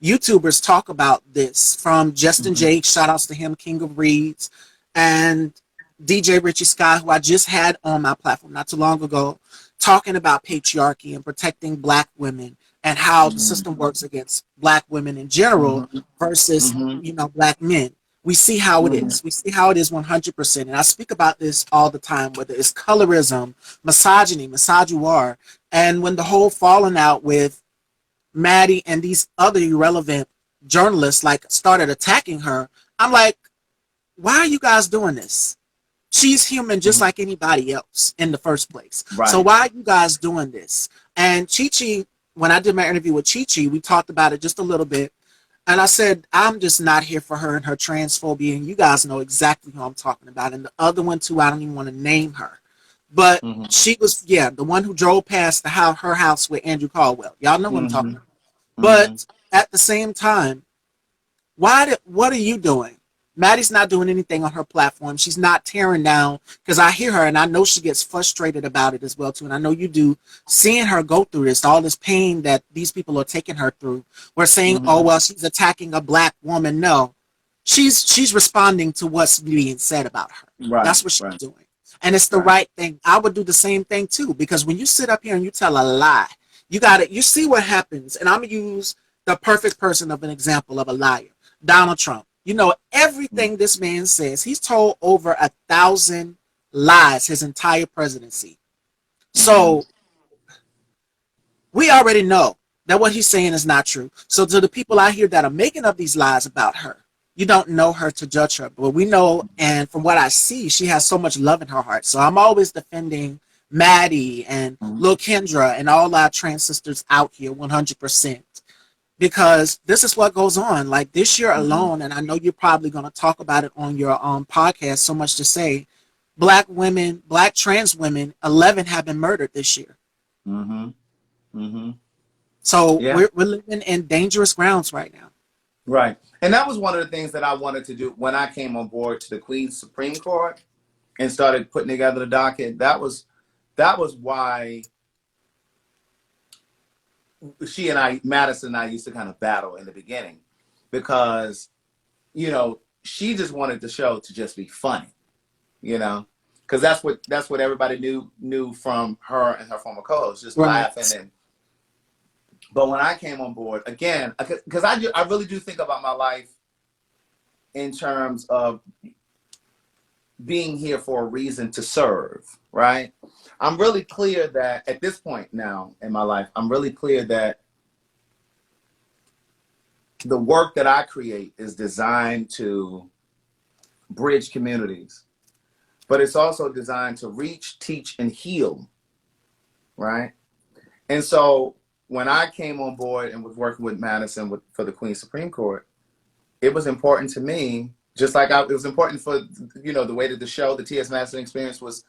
YouTubers talk about this, from Justin Jake, shout outs to him, King of Reeds, and DJ Richie Scott, who I just had on my platform not too long ago, talking about patriarchy and protecting Black women and how the system works against Black women in general versus, you know, Black men. We see how it is. We see how it is 100%. And I speak about this all the time, whether it's colorism, misogyny, misogynoir, and when the whole falling out with Maddie and these other irrelevant journalists started attacking her, I'm like, why are you guys doing this? She's human just like anybody else in the first place. Right. So why are you guys doing this? And Chi-Chi, when I did my interview with Chi-Chi, we talked about it just a little bit. And I said, I'm just not here for her and her transphobia. And you guys know exactly who I'm talking about. And the other one, too, I don't even want to name her. But she was, the one who drove past her house with Andrew Caldwell. Y'all know what I'm talking about. But at the same time, what are you doing? Maddie's not doing anything on her platform. She's not tearing down, because I hear her and I know she gets frustrated about it as well too. And I know you do. Seeing her go through this, all this pain that these people are taking her through. We're saying, oh, well, she's attacking a Black woman. No, she's responding to what's being said about her. Right, that's what she's doing. And it's the right thing. I would do the same thing too, because when you sit up here and you tell a lie, you see what happens. And I'm going to use the perfect person of an example of a liar, Donald Trump. You know, everything this man says, he's told over 1,000 lies his entire presidency. So we already know that what he's saying is not true. So to the people out here that are making up these lies about her, you don't know her to judge her. But we know, and from what I see, she has so much love in her heart. So I'm always defending Maddie and Lil Kendra and all our trans sisters out here 100%. Because this is what goes on. Like this year alone, and I know you're probably going to talk about it on your podcast, so much to say, black women, black trans women, 11 have been murdered this year. Mm-hmm. Mm-hmm. So Yeah. we're living in dangerous grounds right now. Right. And that was one of the things that I wanted to do when I came on board to the Queen's Supreme Court and started putting together the docket. That was why she and I, Madison and I, used to kind of battle in the beginning, because, you know, she just wanted the show to just be funny, you know, because that's what everybody knew from her and her former co-host, just laughing. And but when I came on board again, because I really do think about my life in terms of being here for a reason to serve, right? I'm really clear that at this point now in my life, I'm really clear that the work that I create is designed to bridge communities, but it's also designed to reach, teach, and heal, right? And so when I came on board and was working with Madison for the Queen's Supreme Court, it was important to me, just like it was important for, you know, the way that the show, the T.S. Madison Experience was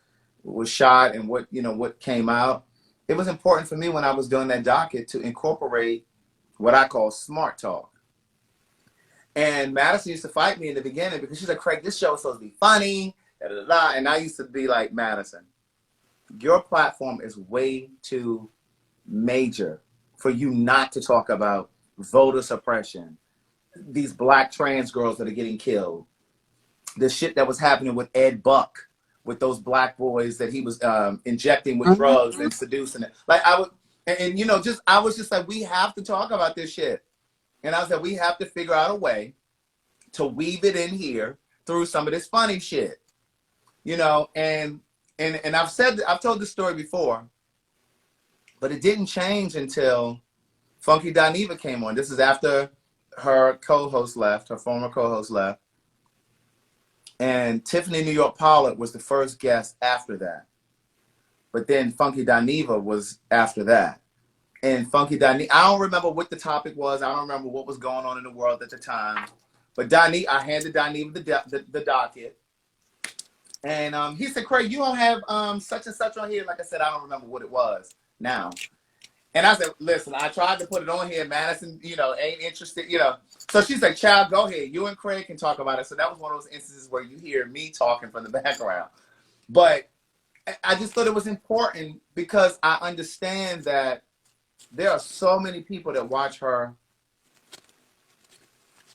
shot and what came out. It was important for me when I was doing that docket to incorporate what I call smart talk. And Madison used to fight me in the beginning because she's like, Craig, this show is supposed to be funny, da, da, da. And I used to be like, Madison, your platform is way too major for you not to talk about voter suppression, these black trans girls that are getting killed, the shit that was happening with Ed Buck, with those black boys that he was injecting with drugs and seducing it. Like I would, and you know, I was just like, we have to talk about this shit. And I was like, we have to figure out a way to weave it in here through some of this funny shit, you know. And I've told this story before, but it didn't change until Funky Dineva came on. This is after her co-host left, her former co-host left. And Tiffany New York Pollard was the first guest after that. But then Funky Dineva was after that. And Funky Dineva, I don't remember what the topic was. I don't remember what was going on in the world at the time. But I handed Dineva the docket. And he said, Craig, you don't have such and such on here. Like I said, I don't remember what it was now. And I said, listen, I tried to put it on here. Madison, you know, ain't interested, you know. So she's like, child, go ahead. You and Craig can talk about it. So that was one of those instances where you hear me talking from the background. But I just thought it was important because I understand that there are so many people that watch her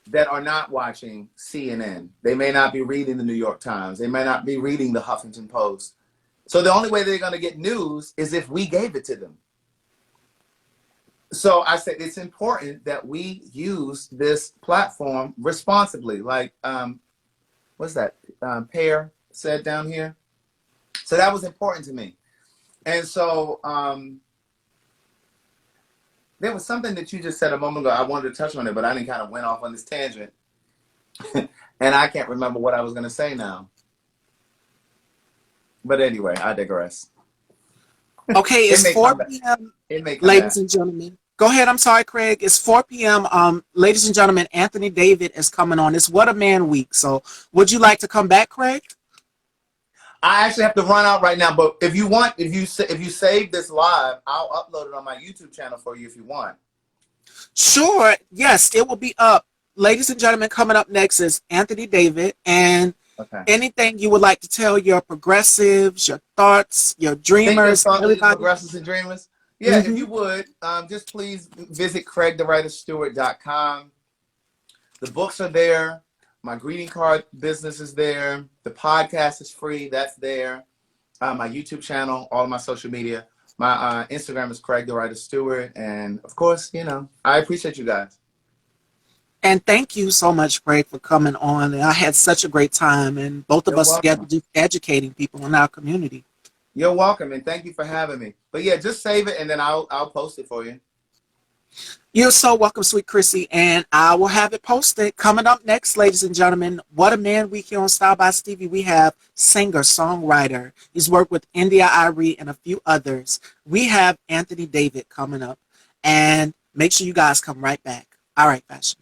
that are not watching CNN. They may not be reading the New York Times. They may not be reading the Huffington Post. So the only way they're going to get news is if we gave it to them. So I said it's important that we use this platform responsibly, like what's that Pear said down here. So that was important to me. And so there was something that you just said a moment ago. I wanted to touch on it, but I didn't kind of went off on this tangent. And I can't remember what I was going to say now. But anyway, I digress. Okay, it's 4 p.m. Ladies and gentlemen. Go ahead. I'm sorry, Craig. It's 4 p.m. Ladies and gentlemen, Anthony David is coming on. It's What a Man Week. So would you like to come back, Craig? I actually have to run out right now, but if you want, if you save this live, I'll upload it on my YouTube channel for you if you want. Sure. Yes, it will be up. Ladies and gentlemen, coming up next is Anthony David. And anything you would like to tell your progressives, your thoughts, your dreamers, progressives and dreamers. Yeah, if you would, just please visit CraigTheWriterStewart.com. The books are there. My greeting card business is there. The podcast is free. That's there. My YouTube channel, all of my social media. My Instagram is Craig the Writer Stewart. And of course, you know, I appreciate you guys. And thank you so much, Craig, for coming on. And I had such a great time. And both of us together just educating people in our community. You're welcome, and thank you for having me. But yeah, just save it, and then I'll post it for you. You're so welcome, sweet Chrissy, and I will have it posted. Coming up next, ladies and gentlemen, What a Man Week here on Style by Stevie. We have singer, songwriter. He's worked with India Irie and a few others. We have Anthony David coming up, and make sure you guys come right back. All right, fashion.